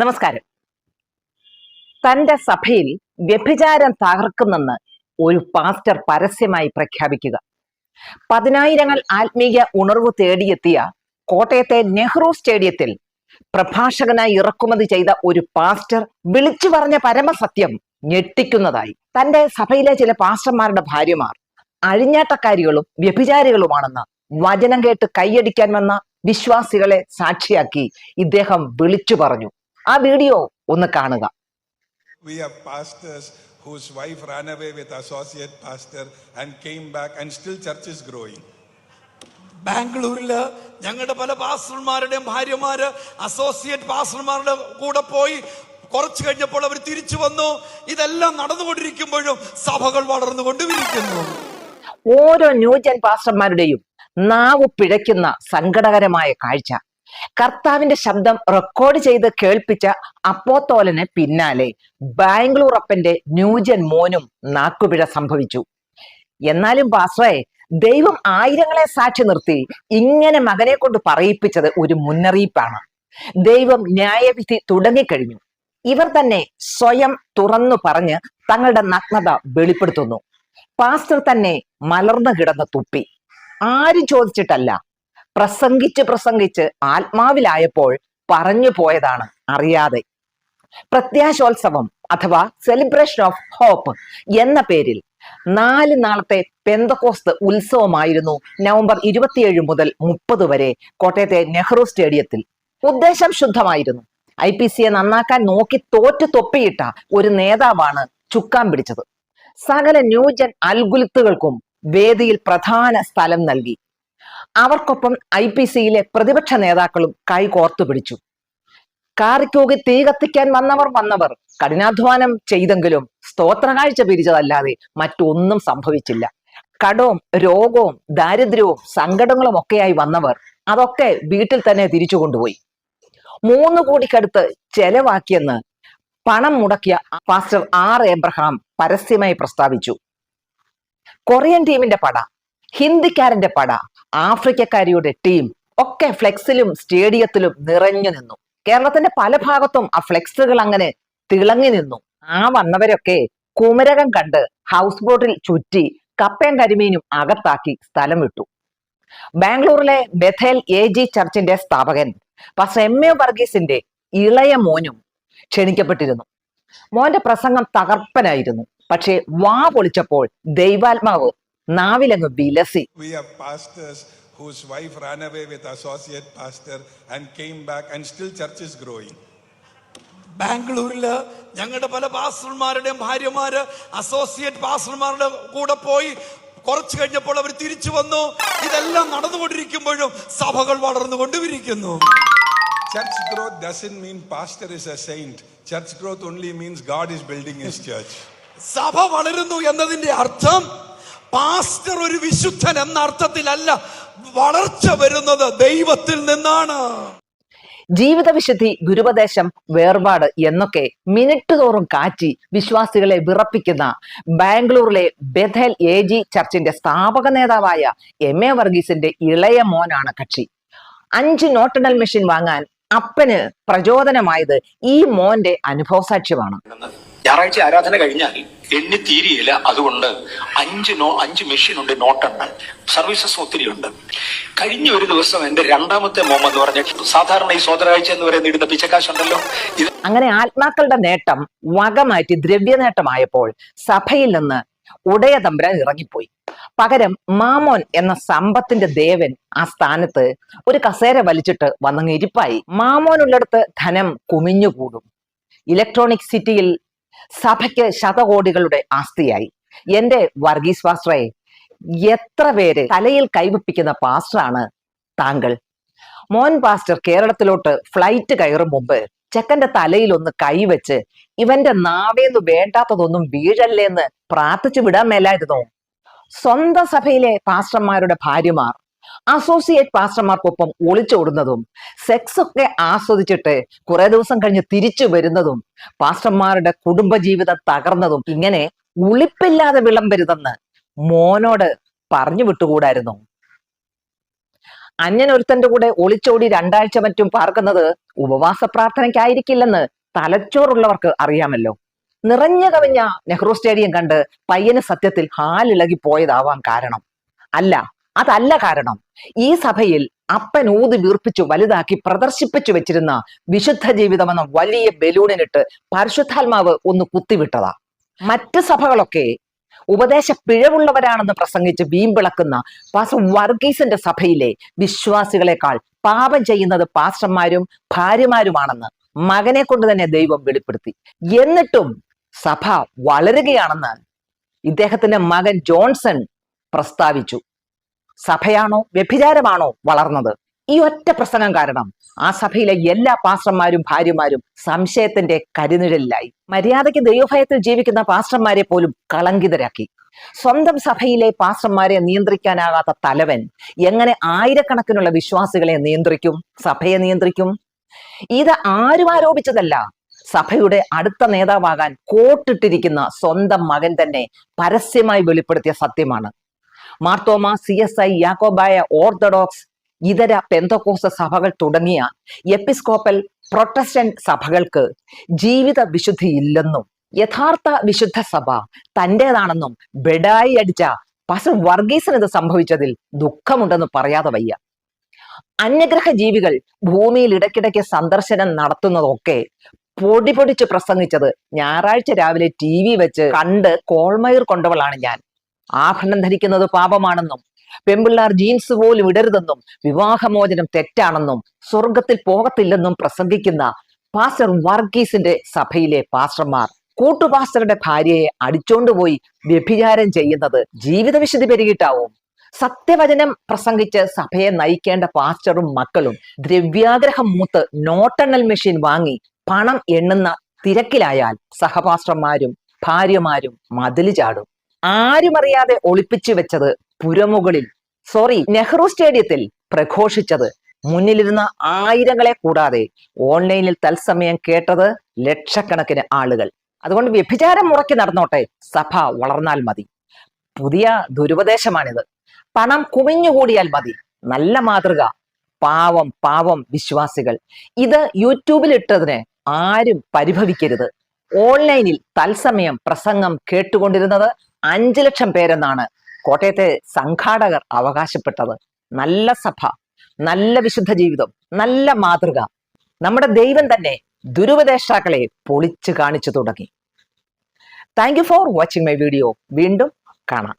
നമസ്കാരം. തന്റെ സഭയിൽ വ്യഭിചാരം തകർക്കുന്നെന്ന് ഒരു പാസ്റ്റർ പരസ്യമായി പ്രഖ്യാപിക്കുക. പതിനായിരങ്ങൾ ആത്മീയ ഉണർവ് തേടിയെത്തിയ കോട്ടയത്തെ നെഹ്റു സ്റ്റേഡിയത്തിൽ പ്രഭാഷകനായി ഇറക്കുമതി ചെയ്ത ഒരു പാസ്റ്റർ വിളിച്ചു പറഞ്ഞ പരമസത്യം ഞെട്ടിക്കുന്നതായി. തന്റെ സഭയിലെ ചില പാസ്റ്റർമാരുടെ ഭാര്യമാർ അഴിഞ്ഞാട്ടക്കാരികളും വ്യഭിചാരികളുമാണെന്ന് വചനം കേട്ട് കൈയടിക്കാൻ വന്ന വിശ്വാസികളെ സാക്ഷിയാക്കി ഇദ്ദേഹം വിളിച്ചു പറഞ്ഞു. ആ വീഡിയോ ഒന്ന് കാണുക. We have pastors whose wife ran away with associate pastor and came back and still church is growing. ബാംഗ്ലൂരില് ഞങ്ങളുടെ പല പാസ്റ്റർമാരുടെയും ഭാര്യമാര് അസോസിയേറ്റ് പാസ്റ്റർമാരുടെ കൂടെ പോയി കുറച്ചു കഴിഞ്ഞപ്പോൾ അവർ തിരിച്ചു വന്നു. ഇതെല്ലാം നടന്നുകൊണ്ടിരിക്കുമ്പോഴും സഭകൾ വളർന്നുകൊണ്ടിരിക്കുന്നു. ഓരോ ന്യൂജൻ പാസ്റ്റർമാരുടെയും നാവ് പിഴയ്ക്കുന്ന സങ്കടകരമായ കാഴ്ച. കർത്താവിന്റെ ശബ്ദം റെക്കോർഡ് ചെയ്ത് കേൾപ്പിച്ച അപ്പോസ്തലന് പിന്നാലെ ബാംഗ്ലൂർ അപ്പന്റെ ന്യൂജൻ മോനും നാക്കുപിഴ സംഭവിച്ചു. എന്നാലും പാസ്റ്ററെ, ദൈവം ആയിരങ്ങളെ സാക്ഷി നിർത്തി ഇങ്ങനെ മകനെ കൊണ്ട് പറയിപ്പിച്ചത് ഒരു മുന്നറിയിപ്പാണ്. ദൈവം ന്യായവിധി തുടങ്ങിക്കഴിഞ്ഞു. ഇവർ തന്നെ സ്വയം തുറന്നു പറഞ്ഞ് തങ്ങളുടെ നഗ്നത വെളിപ്പെടുത്തുന്നു. പാസ്റ്റർ തന്നെ മലർന്നു കിടന്ന് തുപ്പി. ആരും ചോദിച്ചിട്ടല്ല, പ്രസംഗിച്ച് ആത്മാവിലായപ്പോൾ പറഞ്ഞു പോയതാണ് അറിയാതെ. പ്രത്യാശോത്സവം അഥവാ സെലിബ്രേഷൻ ഓഫ് ഹോപ്പ് എന്ന പേരിൽ 4 നാളത്തെ പെന്തക്കോസ്ത് ഉത്സവമായിരുന്നു നവംബർ 27 മുതൽ 30 വരെ കോട്ടയത്തെ നെഹ്റു സ്റ്റേഡിയത്തിൽ. ഉദ്ദേശം ശുദ്ധമായിരുന്നു. IPCയെ നന്നാക്കാൻ നോക്കി തോറ്റു തൊപ്പിയിട്ട ഒരു നേതാവാണ് ചുക്കാൻ പിടിച്ചത്. സകല ന്യൂജൻ അൽഗുലിത്തുകൾക്കും വേദിയിൽ പ്രധാന സ്ഥലം നൽകി. അവർക്കൊപ്പം IPCയിലെ പ്രതിപക്ഷ നേതാക്കളും കൈകോർത്തു പിടിച്ചു. കാറിക്കൂകി തീ കത്തിക്കാൻ വന്നവർ കഠിനാധ്വാനം ചെയ്തെങ്കിലും സ്തോത്രകാഴ്ച പിരിച്ചതല്ലാതെ മറ്റൊന്നും സംഭവിച്ചില്ല. കടവും രോഗവും ദാരിദ്ര്യവും സങ്കടങ്ങളും ഒക്കെയായി വന്നവർ അതൊക്കെ വീട്ടിൽ തന്നെ തിരിച്ചു കൊണ്ടുപോയി. 3 കോടിക്കടുത്ത് ചെലവാക്കിയെന്ന് പണം മുടക്കിയ പാസ്റ്റർ R. എബ്രഹാം പരസ്യമായി പ്രസ്താവിച്ചു. കൊറിയൻ ടീമിന്റെ പട, ഹിന്ദിക്കാരന്റെ പട, ആഫ്രിക്കക്കാരിയുടെ ടീം ഒക്കെ ഫ്ലെക്സിലും സ്റ്റേഡിയത്തിലും നിറഞ്ഞു നിന്നു. കേരളത്തിന്റെ പല ഭാഗത്തും ആ ഫ്ലെക്സുകൾ അങ്ങനെ തിളങ്ങി നിന്നു. ആ വന്നവരൊക്കെ കുമരകം കണ്ട് ഹൗസ് ബോട്ടിൽ ചുറ്റി കപ്പയും കരിമീനും അകത്താക്കി സ്ഥലം വിട്ടു. ബാംഗ്ലൂരിലെ ബഥേൽ AG ചർച്ചിന്റെ സ്ഥാപകൻ പാസ്റ്റർ MA വർഗീസിന്റെ ഇളയ മോനും ക്ഷണിക്കപ്പെട്ടിരുന്നു. മോന്റെ പ്രസംഗം തകർപ്പനായിരുന്നു. പക്ഷേ വാ പൊളിച്ചപ്പോൾ ദൈവാത്മാവ് നാവിലങ്ങ് വിലസി. We have pastors whose wife ran away with associate pastor and came back and still church is growing. ബാംഗ്ലൂരില് ഞങ്ങളുടെ പല പാസ്റ്റർമാരുടെയും ഭാര്യമാര് അസോസിയേറ്റ് പാസ്റ്റർമാരുടെ കൂടെ പോയി കുറച്ചു കഴിഞ്ഞപ്പോൾ അവർ തിരിച്ചു വന്നു. ഇതെല്ലാം നടന്നുകൊണ്ടിരിക്കുമ്പോഴും സഭകൾ വളർന്നുകൊണ്ടിരിക്കുന്നു. Church growth doesn't mean pastor is a saint. Church growth only means God is building his church. സഭ വളരുന്നു എന്നതിന്റെ അർത്ഥം പാസ്റ്റർ ഒരു വിശുദ്ധൻ എന്ന അർത്ഥത്തിലല്ല. വളർച്ച വരുന്നത് ദൈവത്തിൽ നിന്നാണ്. ജീവിത വിശുദ്ധി, ഗുരുപദേശം, വേർപാട് എന്നൊക്കെ മിനിറ്റ് തോറും കാറ്റി വിശ്വാസികളെ വിറപ്പിക്കുന്ന ബാംഗ്ലൂരിലെ ബഥേൽ AG ചർച്ചിന്റെ സ്ഥാപക നേതാവായ MA വർഗീസിന്റെ ഇളയ മോനാണ് കക്ഷി. 5 നോട്ടെണ്ണൽ മെഷീൻ വാങ്ങാൻ അപ്പന് പ്രചോദനമായത് ഈ മോന്റെ അനുഭവസാക്ഷ്യമാണ്. ഞായറാഴ്ച ആരാധന കഴിഞ്ഞാൽ എണ്ണി തീരിയില്ല. അതുകൊണ്ട് 5 മെഷീൻ ഉണ്ട്, നോട്ടെണ്ണൽ സർവീസസ് ഒത്തിരി ഉണ്ട്. കഴിഞ്ഞ ഒരു ദിവസം എന്റെ രണ്ടാമത്തെ മോം എന്ന് പറഞ്ഞ സാധാരണ ഈ സോദരാഴ്ച എന്ന് പറയുന്ന ഇടുന്ന പിച്ചക്കാശുണ്ടല്ലോ, ഇത് അങ്ങനെ ആത്മാക്കളുടെ നേട്ടം വകമാറ്റി ദ്രവ്യ നേട്ടമായപ്പോൾ സഭയിൽ നിന്ന് ഉടയ തമ്പുരാൻ ഇറങ്ങിപ്പോയി. പകരം മാമോൻ എന്ന സമ്പത്തിന്റെ ദേവൻ ആ സ്ഥാനത്ത് ഒരു കസേര വലിച്ചിട്ട് വന്നങ്ങ് ഇരിപ്പായി. മാമോനുള്ളിടത്ത് ധനം കുമിഞ്ഞുകൂടും. ഇലക്ട്രോണിക് സിറ്റിയിൽ സഭയ്ക്ക് ശതകോടികളുടെ ആസ്തിയായി. എന്റെ വർഗീസ് പാസ്റ്ററെ, എത്ര പേര് തലയിൽ കൈവപ്പിക്കുന്ന പാസ്റ്ററാണ് താങ്കൾ? മോൻ പാസ്റ്റർ കേരളത്തിലോട്ട് ഫ്ലൈറ്റ് കയറും മുമ്പ് ചെക്കന്റെ തലയിൽ ഒന്ന് കൈവച്ച് ഇവന്റെ നാവേന്ന് വേണ്ടാത്തതൊന്നും വീഴല്ലേന്ന് പ്രാർത്ഥിച്ചു വിടാൻ മേലായിരുന്നോ? സ്വന്തം സഭയിലെ പാസ്റ്റർമാരുടെ ഭാര്യമാർ അസോസിയേറ്റ് പാസ്റ്റർമാർക്കൊപ്പം ഒളിച്ചോടുന്നതും സെക്സ് ഒക്കെ ആസ്വദിച്ചിട്ട് കുറെ ദിവസം കഴിഞ്ഞ് തിരിച്ചു വരുന്നതും പാസ്റ്റർമാരുടെ കുടുംബജീവിതം തകർന്നതും ഇങ്ങനെ ഉളിപ്പില്ലാതെ വിളമ്പരുതെന്ന് മോനോട് പറഞ്ഞു വിട്ടുകൂടായിരുന്നു? അന്യനൊരുത്തന്റെ കൂടെ ഒളിച്ചോടി 2 ആഴ്ച മറ്റും പാർക്കുന്നത് ഉപവാസ പ്രാർത്ഥനയ്ക്കായിരിക്കില്ലെന്ന് തലച്ചോറുള്ളവർക്ക് അറിയാമല്ലോ. നിറഞ്ഞു കവിഞ്ഞ നെഹ്റു സ്റ്റേഡിയം കണ്ട് പയ്യന് സത്യത്തിൽ ഹാലിളകി പോയതാവാം കാരണം. അല്ല, അതല്ല കാരണം. ഈ സഭയിൽ അപ്പൻ ഊതി വീർപ്പിച്ചു വലുതാക്കി പ്രദർശിപ്പിച്ചു വെച്ചിരുന്ന വിശുദ്ധ ജീവിതമെന്ന വലിയ ബലൂണിനിട്ട് പരിശുദ്ധാത്മാവ് ഒന്ന് കുത്തിവിട്ടതാ. മറ്റ് സഭകളൊക്കെ ഉപദേശ പിഴവുള്ളവരാണെന്ന് പ്രസംഗിച്ച് വീമ്പിളക്കുന്ന പാസ്റ്റർ വർഗീസിന്റെ സഭയിലെ വിശ്വാസികളെക്കാൾ പാപം ചെയ്യുന്നത് പാസ്റ്റർമാരും ഭാര്യമാരുമാണെന്ന് മകനെ കൊണ്ട് തന്നെ ദൈവം വെളിപ്പെടുത്തി. എന്നിട്ടും സഭ വളരുകയാണെന്ന് ഇദ്ദേഹത്തിന്റെ മകൻ ജോൺസൺ പ്രസ്താവിച്ചു. സഭയാണോ വ്യഭിചാരമാണോ വളർന്നത്? ഈ ഒറ്റ പ്രസംഗം കാരണം ആ സഭയിലെ എല്ലാ പാസ്റ്റർമാരും ഭാര്യമാരും സംശയത്തിന്റെ കരിനിഴലിലായി. മര്യാദയ്ക്ക് ദൈവഭയത്തിൽ ജീവിക്കുന്ന പാസ്റ്റർമാരെ പോലും കളങ്കിതരാക്കി. സ്വന്തം സഭയിലെ പാസ്റ്റർമാരെ നിയന്ത്രിക്കാനാകാത്ത തലവൻ എങ്ങനെ ആയിരക്കണക്കിനുള്ള വിശ്വാസികളെ നിയന്ത്രിക്കും, സഭയെ നിയന്ത്രിക്കും? ഇത് ആരും ആരോപിച്ചതല്ല. സഭയുടെ അടുത്ത നേതാവാകാൻ കോട്ടിട്ടിരിക്കുന്ന സ്വന്തം മകൻ തന്നെ പരസ്യമായി വെളിപ്പെടുത്തിയ സത്യമാണ്. മാർത്തോമ, CSI, യാക്കോബായ, ഓർത്തഡോക്സ്, ഇതര പെന്തക്കോസ്ത സഭകൾ തുടങ്ങിയ എപ്പിസ്കോപ്പൽ പ്രൊട്ടസ്റ്റന്റ് സഭകൾക്ക് ജീവിത വിശുദ്ധി ഇല്ലെന്നും യഥാർത്ഥ വിശുദ്ധ സഭ തന്റേതാണെന്നും ബെഡായി അടിച്ച പാസ്റ്റർ വർഗീസിന് ഇത് സംഭവിച്ചതിൽ ദുഃഖമുണ്ടെന്ന് പറയാതെ വയ്യ. അന്യഗ്രഹ ജീവികൾ ഭൂമിയിൽ ഇടയ്ക്കിടയ്ക്ക് സന്ദർശനം നടത്തുന്നതൊക്കെ പൊടി പൊടിച്ച് പ്രസംഗിച്ചത് ഞായറാഴ്ച രാവിലെ TV വെച്ച് കണ്ട് കോൾമയിർ കൊണ്ടവളാണ് ഞാൻ. ആഭരണം ധരിക്കുന്നത് പാപമാണെന്നും പെമ്പിള്ളാർ ജീൻസ് പോലും ഇടരുതെന്നും വിവാഹമോചനം തെറ്റാണെന്നും സ്വർഗത്തിൽ പോകത്തില്ലെന്നും പ്രസംഗിക്കുന്ന പാസ്റ്റർ വർഗീസിന്റെ സഭയിലെ പാസ്റ്റർമാർ കൂട്ടുപാസ്റ്ററുടെ ഭാര്യയെ അടിച്ചോണ്ടുപോയി വ്യഭിചാരം ചെയ്യുന്നത് ജീവിത വിശുദ്ധി പെരുകിട്ടാവും. സത്യവചനം പ്രസംഗിച്ച് സഭയെ നയിക്കേണ്ട പാസ്റ്ററും മക്കളും ദ്രവ്യാഗ്രഹം മൂത്ത് നോട്ടെണ്ണൽ മെഷീൻ വാങ്ങി പണം എണ്ണുന്ന തിരക്കിലായാൽ സഹപാസ്റ്റർമാരും ഭാര്യമാരും മതില് ചാടും. ആരും അറിയാതെ ഒളിപ്പിച്ചു വെച്ചത് പുരമുകളിൽ നെഹ്റു സ്റ്റേഡിയത്തിൽ പ്രഘോഷിച്ചത് മുന്നിലിരുന്ന ആയിരങ്ങളെ കൂടാതെ ഓൺലൈനിൽ തത്സമയം കേട്ടത് ലക്ഷക്കണക്കിന് ആളുകൾ. അതുകൊണ്ട് വ്യഭിചാരം മുറക്കി നടന്നോട്ടെ, സഭ വളർന്നാൽ മതി. പുതിയ ദുരുപദേശമാണിത്. പണം കുമിഞ്ഞുകൂടിയാൽ മതി. നല്ല മാതൃക. പാവം വിശ്വാസികൾ. ഇത് യൂട്യൂബിൽ ഇട്ടതിന് ആരും പരിഭവിക്കരുത്. ഓൺലൈനിൽ തത്സമയം പ്രസംഗം കേട്ടുകൊണ്ടിരുന്നത് 5 ലക്ഷം പേരെന്നാണ് കോട്ടയത്തെ സംഘാടകർ അവകാശപ്പെട്ടത്. നല്ല സഭ, നല്ല വിശുദ്ധ ജീവിതം, നല്ല മാതൃക. നമ്മുടെ ദൈവം തന്നെ ദുരുപദേഷ്ടാക്കളെ പൊളിച്ചു കാണിച്ചു തുടങ്ങി. Thank you for watching my video. വീണ്ടും കാണാം.